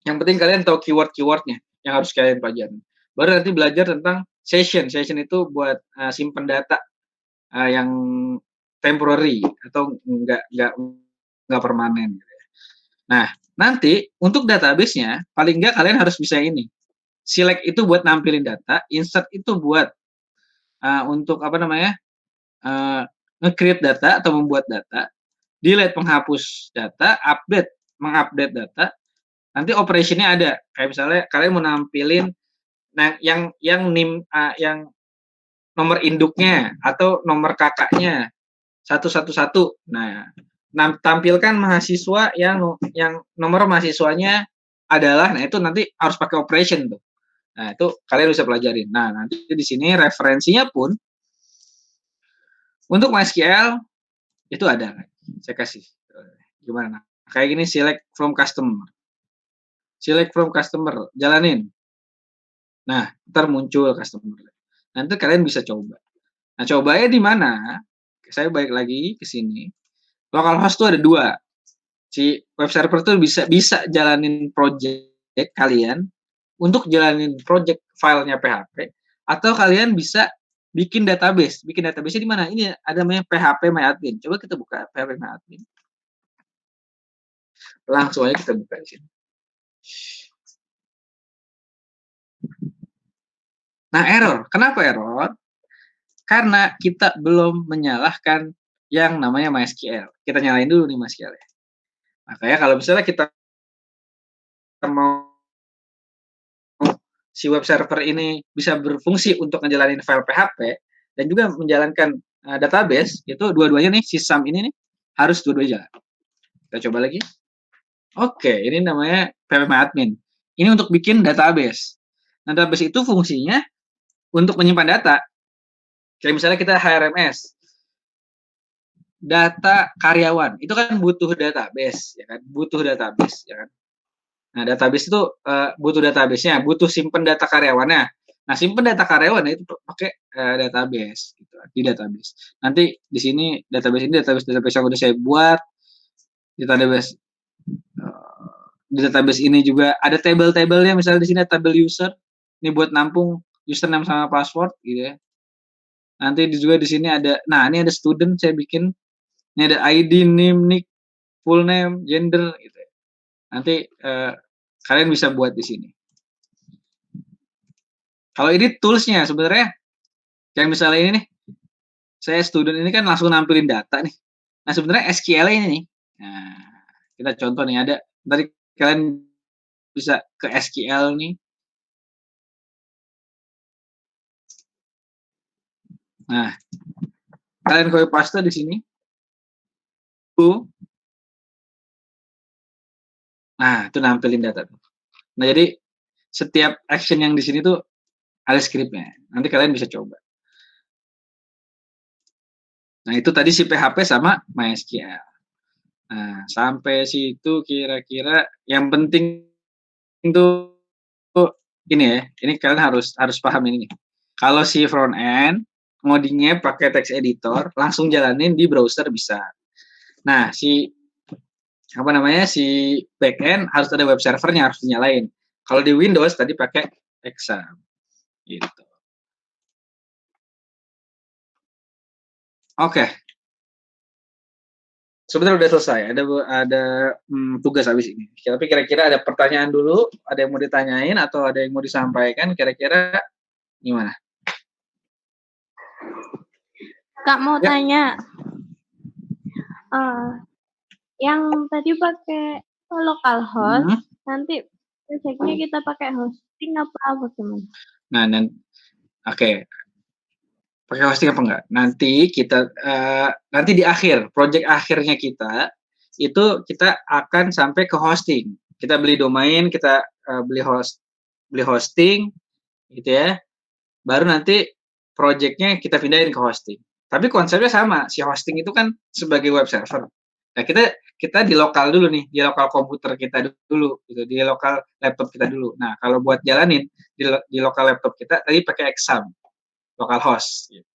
Yang penting kalian tahu keyword-keywordnya yang harus kalian pelajari. Baru nanti belajar tentang session. Session itu buat simpen data yang temporary atau enggak permanen. Nah, Nanti untuk database-nya paling nggak kalian harus bisa ini. Select itu buat nampilin data, insert itu buat untuk apa namanya? Nge-create data atau membuat data, delete penghapus data, update mengupdate data. Nanti operation-nya ada. Kayak misalnya kalian mau nampilin yang yang nomor induknya atau nomor kakaknya satu. Nah, tampilkan mahasiswa yang nomor mahasiswanya adalah, nah itu nanti harus pakai operation tuh. Nah, itu kalian bisa pelajarin. Nah, nanti di sini referensinya pun untuk MySQL itu ada. Saya kasih. Gimana? Kayak gini, select from customer. Select from customer, jalanin. Nah, ntar muncul customer. Nanti kalian bisa coba. Nah, cobanya di mana? Saya balik lagi ke sini. Localhost tuh ada 2. Si web server tuh bisa jalanin project kalian untuk jalanin project filenya PHP, atau kalian bisa bikin database. Bikin database di mana? Ini ada namanya PHP MyAdmin. Coba kita buka PHP MyAdmin. Langsung aja kita buka di sini. Nah, error. Kenapa error? Karena kita belum menyalahkan yang namanya MySQL. Kita nyalain dulu nih MySQL ya. Makanya kalau misalnya kita mau si web server ini bisa berfungsi untuk ngejalanin file PHP dan juga menjalankan database, itu dua-duanya nih, si SAM ini nih harus dua-duanya jalan. Kita coba lagi. Oke, ini namanya PHP-admin. Ini untuk bikin database. Nah, database itu fungsinya untuk menyimpan data. Kayak misalnya kita HRMS, data karyawan, itu kan butuh database, ya kan? Butuh database, ya kan? Nah, database itu butuh database-nya, butuh simpen data karyawannya. Nah, simpen data karyawannya itu pakai database, gitu, di database. Nanti di sini database ini database yang udah saya buat. Di database ini juga ada table-tablenya, misalnya di sini ada tabel user. Ini buat nampung username sama password, gitu ya. Nanti juga di sini ada, nah ini ada student saya bikin. Ini ada ID, name, nick, full name, gender, gitu ya. Nanti kalian bisa buat di sini. Kalau ini toolsnya sebenarnya, kayak misalnya ini nih, saya student ini kan langsung nampilin data nih. Nah, sebenarnya SQL ini nih. Nah, kita contoh nih, ada, tadi kalian bisa ke SQL nih. Nah, kalian copy paste di sini. Nah, itu nampilin data. Nah, jadi setiap action yang di sini tuh ada scriptnya. Nanti kalian bisa coba. Nah, itu tadi si PHP sama MySQL. Nah, sampai situ kira-kira yang penting itu ini ya. Ini kalian harus paham ini. Kalau si front end ngodingnya pakai text editor, langsung jalanin di browser bisa. Nah, si back end harus ada web servernya, harus dinyalain. Kalau di Windows tadi pakai exam. Gitu. Oke. Sebenarnya udah selesai. Ada tugas habis ini. Tapi kira-kira ada pertanyaan dulu, ada yang mau ditanyain atau ada yang mau disampaikan, kira-kira gimana? Kak mau tanya. Yang tadi pakai localhost, nanti proyeknya kita pakai hosting apa gimana? Nah, oke. Pakai hosting apa enggak? Nanti kita nanti di akhir project akhirnya kita itu kita akan sampai ke hosting. Kita beli domain, kita beli hosting, gitu ya. Baru nanti projectnya kita pindahin ke hosting. Tapi konsepnya sama. Si hosting itu kan sebagai web server. Nah, kita di lokal dulu nih, di lokal komputer kita dulu, gitu, di lokal laptop kita dulu. Nah, kalau buat jalanin di lokal laptop kita tadi pakai exam. Localhost gitu.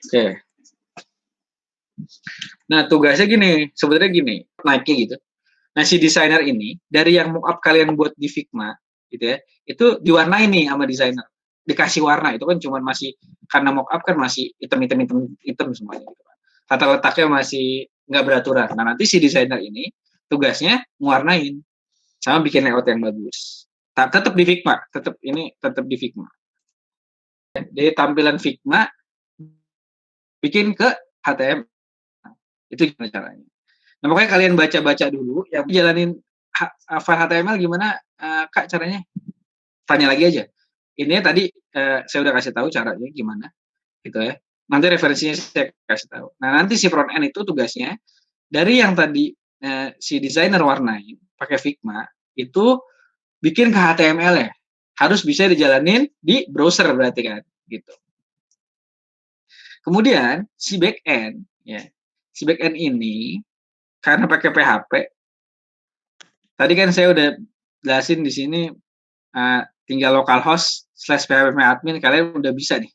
Oke. Nah, tugasnya gini, sebenarnya gini, naiknya gitu. Nah, si desainer ini dari yang mockup kalian buat di Figma gitu ya, itu diwarnai nih sama desainer. dikasih warna itu kan cuma masih karena mockup kan masih hitam semuanya gitu kan. Tata letaknya masih nggak beraturan. Nah nanti si desainer ini tugasnya mewarnain sama bikin layout yang bagus. Tetap di Figma, tetap di Figma. Jadi tampilan Figma bikin ke HTML. Itu gimana caranya. Nah pokoknya kalian baca-baca dulu, yang jalanin file HTML gimana Kak caranya? Tanya lagi aja. Ini tadi saya udah kasih tahu caranya gimana, gitu ya. Nanti referensinya saya kasih tahu. Nah nanti si front end itu tugasnya dari yang tadi si desainer warnain pakai Figma itu bikin ke HTML ya. Harus bisa dijalanin di browser berarti kan, gitu. Kemudian si back end ya. Si back end ini karena pakai PHP. Tadi kan saya udah jelasin di sini tinggal localhost /php-admin kalian udah bisa nih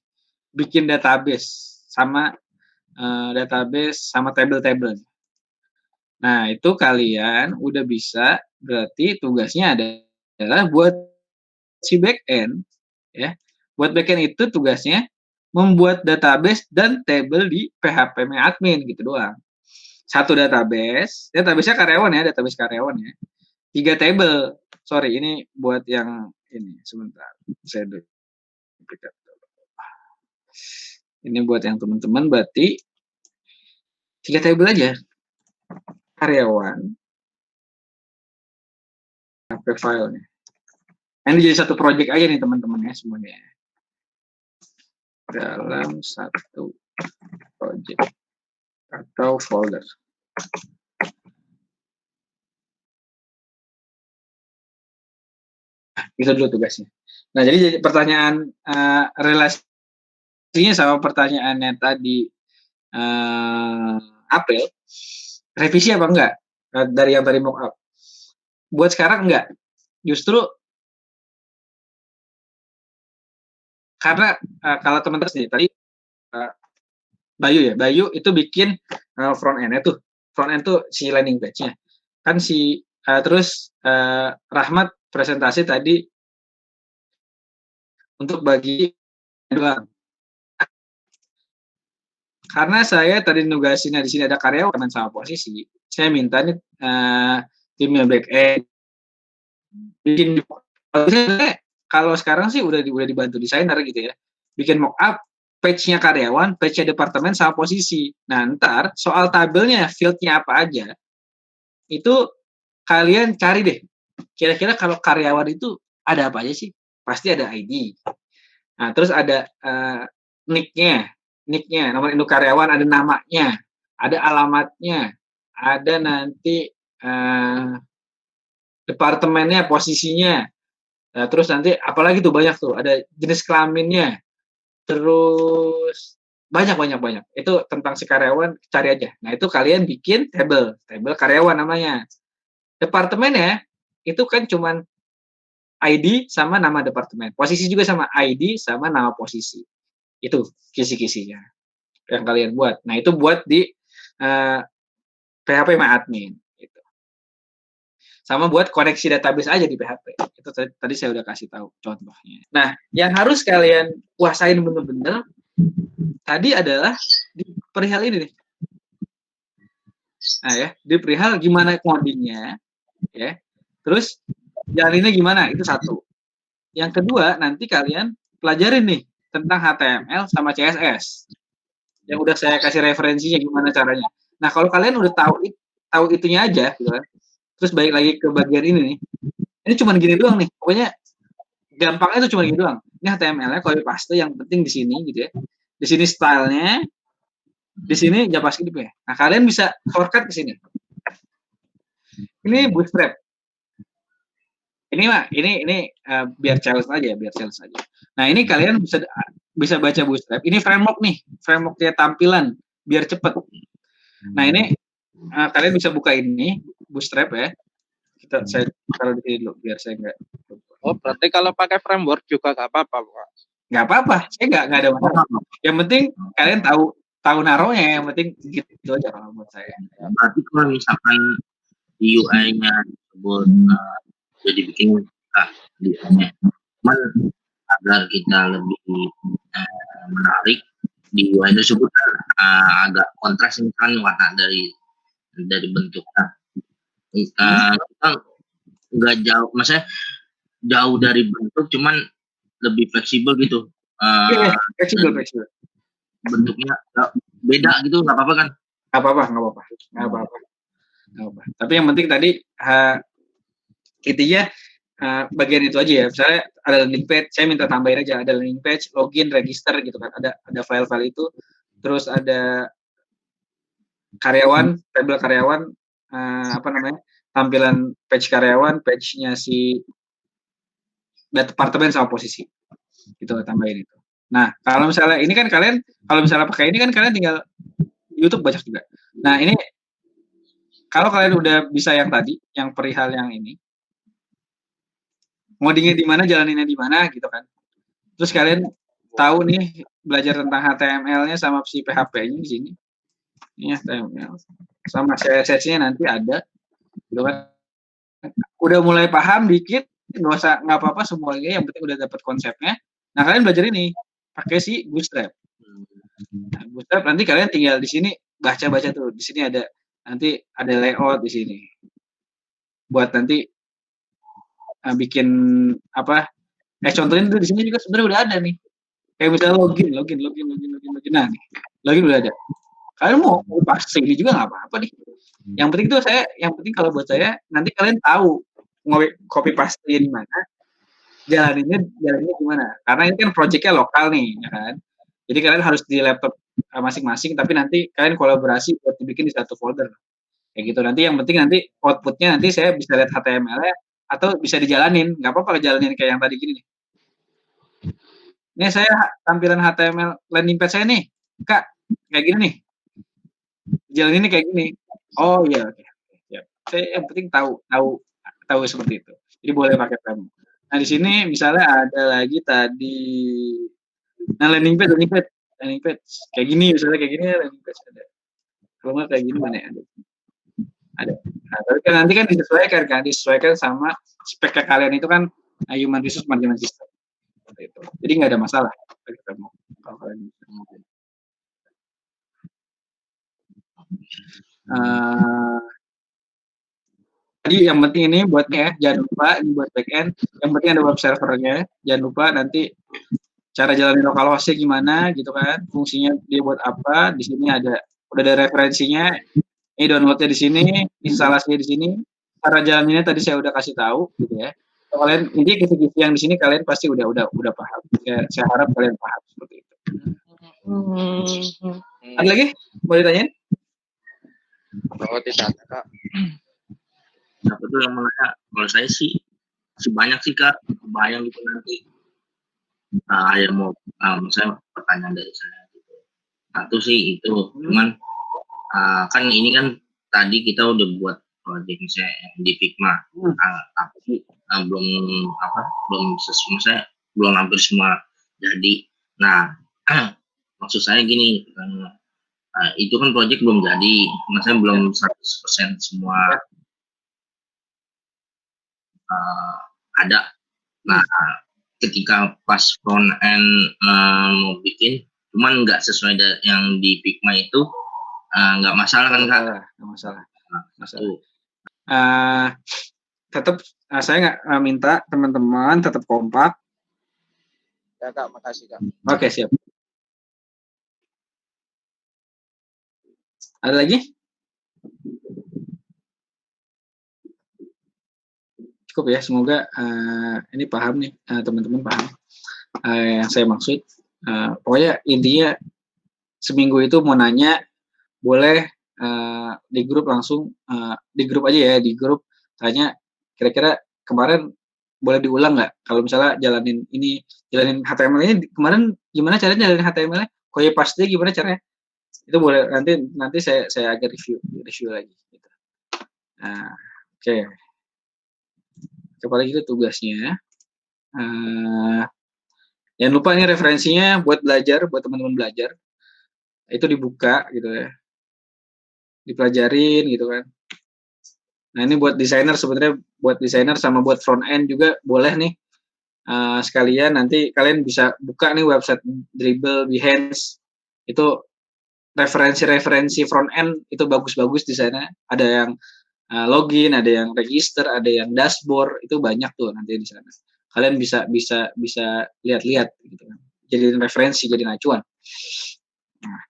bikin database sama table-table. Nah, itu kalian udah bisa, berarti tugasnya adalah buat si backend ya. Buat backend itu tugasnya membuat database dan table di php-admin gitu doang. Satu database-nya karyawan ya, database karyawan ya. 3 table. Sorry, ini buat yang ini sebentar. Saya duplikat. Ini buat yang teman-teman berarti 3 table aja. Karyawan. HP filenya. Ini jadi satu project aja nih teman-teman ya semuanya. Dalam satu project atau folder. Itu dulu tugasnya. Nah, jadi pertanyaan relasinya sama pertanyaannya tadi April, revisi apa enggak dari yang tadi mockup? Buat sekarang enggak. Justru karena kalau teman-teman sendiri tadi Bayu itu bikin front end-nya tuh. Front end tuh si landing page-nya. Kan si terus Rahmat presentasi tadi untuk bagi doang. Karena saya tadi nugasinnya di sini ada karyawan sama posisi, saya minta nih timnya back end bikin. Kalau sekarang sih udah dibantu desainer gitu ya, bikin mockup page-nya karyawan, page-nya departemen sama posisi. Nah ntar soal tabelnya, field-nya apa aja, itu kalian cari deh. Kira-kira kalau karyawan itu ada apa aja sih? Pasti ada ID. Nah terus ada nicknya, nomor induk karyawan, ada namanya, ada alamatnya, ada nanti departemennya, posisinya, terus nanti apalagi tuh banyak tuh, ada jenis kelaminnya, terus banyak. Itu tentang si karyawan, cari aja. Nah itu kalian bikin table karyawan namanya. Departemennya itu kan cuman ID sama nama departemen, posisi juga sama ID sama nama posisi. Itu kisi-kisinya yang kalian buat. Nah itu buat di php-admin gitu. Sama buat koneksi database aja di PHP. Itu tadi saya udah kasih tahu contohnya. Nah yang harus kalian kuasain bener-bener tadi adalah di perihal ini nih. Nah ya, di perihal gimana codingnya ya. Terus jalaninnya gimana? Itu satu. Yang kedua nanti kalian pelajarin nih tentang HTML sama CSS. Yang udah saya kasih referensinya gimana caranya. Nah, kalau kalian udah tahu itunya aja gitu kan. Terus balik lagi ke bagian ini nih. Ini cuma gini doang nih. Pokoknya gampangnya itu cuma gini doang. Ini HTML-nya copy paste, yang penting di sini gitu ya. Di sini style-nya, di sini JavaScript ya. Nah, kalian bisa shortcut ke sini. Ini Bootstrap. Ini biar challenge aja, Nah, ini kalian bisa baca Bootstrap. Ini framework nih, frameworknya tampilan biar cepet. Nah, ini kalian bisa buka ini Bootstrap ya. Saya taruh di sini dulu biar saya nggak. Oh, berarti kalau pakai framework juga nggak apa-apa, Pak? Nggak apa-apa, saya nggak ada masalah. Yang penting kalian tahu naruhnya, yang penting gitu aja kalau buat saya. Berarti kalau misalkan di UI-nya tersebut jadi bikin di UI-nya, cuman agar kita lebih menarik di UI tersebut agak kontras kan warna dari bentuknya. Kita nggak jauh, maksudnya jauh dari bentuk, cuman lebih fleksibel gitu. Fleksibel. Bentuknya beda gitu, nggak apa-apa kan? Nggak apa-apa. Tapi yang penting tadi intinya bagian itu aja ya. Misalnya ada landing page, saya minta tambahin aja ada landing page, login, register gitu kan. Ada file-file itu. Terus ada karyawan, tabel karyawan, tampilan page karyawan, page-nya si departemen sama posisi. Gitu tambahin itu. Nah, kalau misalnya ini kan kalian kalau misalnya pakai ini kan kalian tinggal YouTube banyak juga. Nah, ini kalau kalian udah bisa yang tadi, yang perihal yang ini, ngodingnya di mana, jalaninnya di mana gitu kan. Terus kalian tahu nih belajar tentang HTML-nya sama si PHP-nya di sini. Ini HTML sama CSS-nya nanti ada gitu kan. Udah mulai paham dikit, nggak apa-apa semuanya, yang penting udah dapat konsepnya. Nah, kalian belajar ini pakai si Bootstrap. Nah, Bootstrap nanti kalian tinggal di sini baca-baca tuh. Di sini ada nanti ada layout di sini. Buat nanti bikin apa? Contohnya tuh di sini juga sebenarnya udah ada nih. Kayak misalnya login. Nah, nih, login udah ada. Kalian mau paste ini juga nggak apa-apa nih. Yang penting kalau buat saya nanti kalian tahu copy paste di mana, jalaninnya gimana. Karena ini kan projectnya lokal nih, ya kan. Jadi kalian harus di laptop masing-masing, tapi nanti kalian kolaborasi buat dibikin di satu folder. Kayak gitu. Nanti yang penting nanti outputnya nanti saya bisa lihat HTML-nya atau bisa dijalanin. Nggak apa-apa jalanin kayak yang tadi gini nih. Ini saya tampilan HTML landing page saya nih, Kak, kayak gini nih. Jalan ini kayak gini. Oh iya, oke. Ya. Saya yang penting tahu seperti itu. Jadi boleh pakai framework. Nah, di sini misalnya ada lagi tadi landing page kayak gini, misalnya kayak gini landing page ada. Kalau nggak kayak gini mana ada. Nah, tapi kan nanti kan disesuaikan sama spek kalian itu kan human resource management system. Itu. Jadi nggak ada masalah kalau kalian jadi yang penting ini buatnya jangan lupa ini buat backend, yang penting ada web servernya, jangan lupa nanti cara jalanin localhost-nya gimana gitu kan, fungsinya dia buat apa, di sini udah ada referensinya, ini downloadnya di sini, instalasinya di sini, cara jalaninnya tadi saya udah kasih tahu gitu ya. Kalian ini kisi-kisi yang di sini kalian pasti udah paham. Saya harap kalian paham seperti itu. Ada lagi? Mau ditanyain? Oh, tidak ada, Kak. Siapa tuh yang menanya? Kalau saya sih banyak sih, Kak. Kebayang gitu nanti. Yang mau misalnya pertanyaan dari saya gitu. Satu sih itu, cuman kan ini kan tadi kita udah buat project misalnya di Figma, tapi belum hampir semua jadi. Nah, maksud saya gini, itu kan project belum jadi, maksudnya belum 100% semua ada. Nah, ketika pas front end mau bikin, cuman nggak sesuai yang di Figma itu, nggak masalah kan, Kak? Nggak masalah. Tetap saya nggak minta teman-teman tetap kompak. Ya, Kak, makasih, Kak. Oke, siap. Ada lagi? Cukup ya, semoga ini paham nih, teman-teman paham yang saya maksud. Pokoknya intinya seminggu itu mau nanya, boleh di grup langsung, di grup aja ya, di grup tanya kira-kira kemarin boleh diulang nggak? Kalau misalnya jalanin HTML-nya kemarin gimana caranya jalanin HTML-nya? Koye paste gimana caranya? Itu boleh nanti saya agak review lagi. Gitu. Nah, oke. Apalagi itu tugasnya. Jangan lupa ini referensinya buat belajar, buat teman-teman belajar. Itu dibuka gitu ya. Dipelajarin gitu kan. Nah, ini buat desainer sebenarnya, buat desainer sama buat front end juga boleh nih. sekalian nanti kalian bisa buka nih website Dribbble, Behance, itu referensi front end itu bagus-bagus di sana. Ada yang login, ada yang register, ada yang dashboard, itu banyak tuh nanti di sana. Kalian bisa lihat-lihat gitu kan. Jadi referensi, jadi acuan. Nah.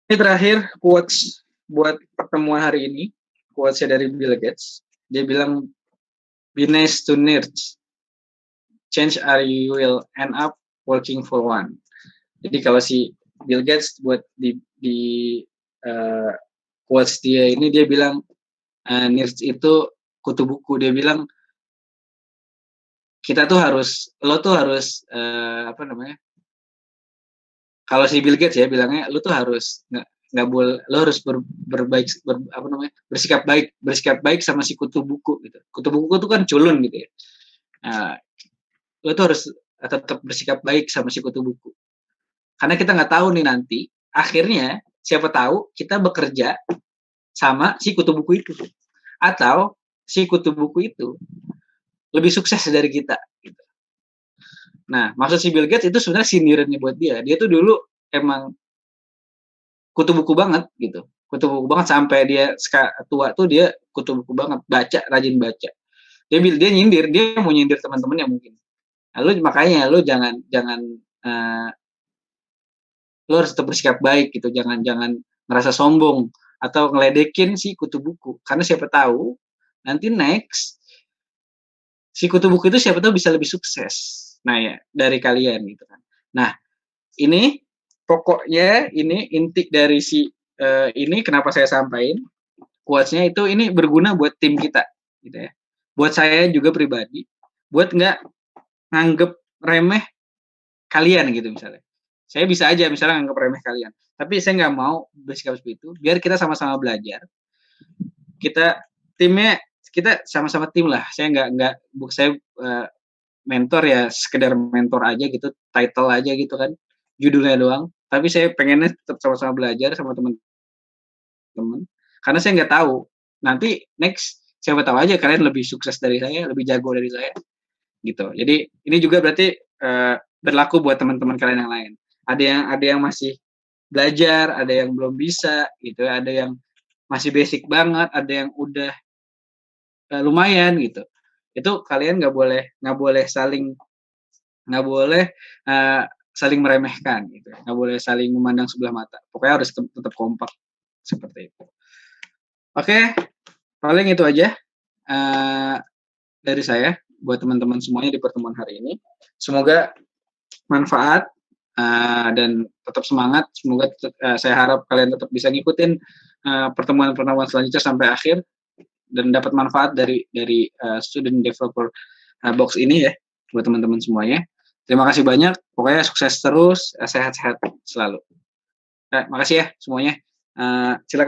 Ini terakhir quotes buat pertemuan hari ini. Quotesnya dari Bill Gates. Dia bilang, "Be nice to nerds. Change or you will end up working for one." Jadi kalau si Bill Gates buat di quotes dia ini, dia bilang nerds itu kutu buku. Dia bilang lo tuh harus kalau si Bill Gates ya bilangnya, lo tuh harus nggak boleh, lo harus bersikap baik sama si kutu buku gitu. Kutu buku itu kan culun gitu ya. Lo tuh harus tetap bersikap baik sama si kutu buku. Karena kita nggak tahu nih nanti, akhirnya siapa tahu kita bekerja sama si kutu buku itu. Atau si kutu buku itu lebih sukses dari kita. Gitu. Nah, maksud si Bill Gates itu sebenarnya sindirannya buat dia. Dia tuh dulu emang kutu buku banget gitu. Kutu buku banget sampai dia tua tuh dia kutu buku banget. Rajin baca. Dia nyindir, dia mau nyindir teman-temannya mungkin. Lalu makanya lo jangan lo harus tetap bersikap baik gitu, jangan ngerasa sombong atau ngeledekin si kutu buku, karena siapa tahu nanti next si kutu buku itu siapa tahu bisa lebih sukses. Nah ya, dari kalian gitu kan. Nah, ini pokoknya ini inti dari si ini kenapa saya sampaikan quotes-nya itu, ini berguna buat tim kita gitu ya. Buat saya juga pribadi, buat nggak nganggep remeh kalian gitu misalnya. Saya bisa aja misalnya nganggep remeh kalian, tapi saya nggak mau bersikap seperti itu. Biar kita sama-sama belajar. Kita sama-sama tim lah. Saya saya mentor ya sekedar mentor aja gitu, title aja gitu kan, judulnya doang. Tapi saya pengennya tetap sama-sama belajar sama teman-teman. Karena saya nggak tahu nanti next siapa tahu aja kalian lebih sukses dari saya, lebih jago dari saya gitu. Jadi ini juga berarti berlaku buat teman-teman kalian yang lain. Ada yang masih belajar, ada yang belum bisa gitu, ada yang masih basic banget, ada yang udah lumayan gitu. Itu kalian nggak boleh saling meremehkan gitu, nggak boleh saling memandang sebelah mata. Pokoknya harus tetap kompak seperti itu. Oke, paling itu aja dari saya buat teman-teman semuanya di pertemuan hari ini. Semoga manfaat dan tetap semangat. Semoga saya harap kalian tetap bisa ngikutin pertemuan-pertemuan selanjutnya sampai akhir dan dapat manfaat dari Student Developer Box ini ya buat teman-teman semuanya. Terima kasih banyak. Pokoknya sukses terus, sehat-sehat selalu. Makasih ya semuanya. Silakan.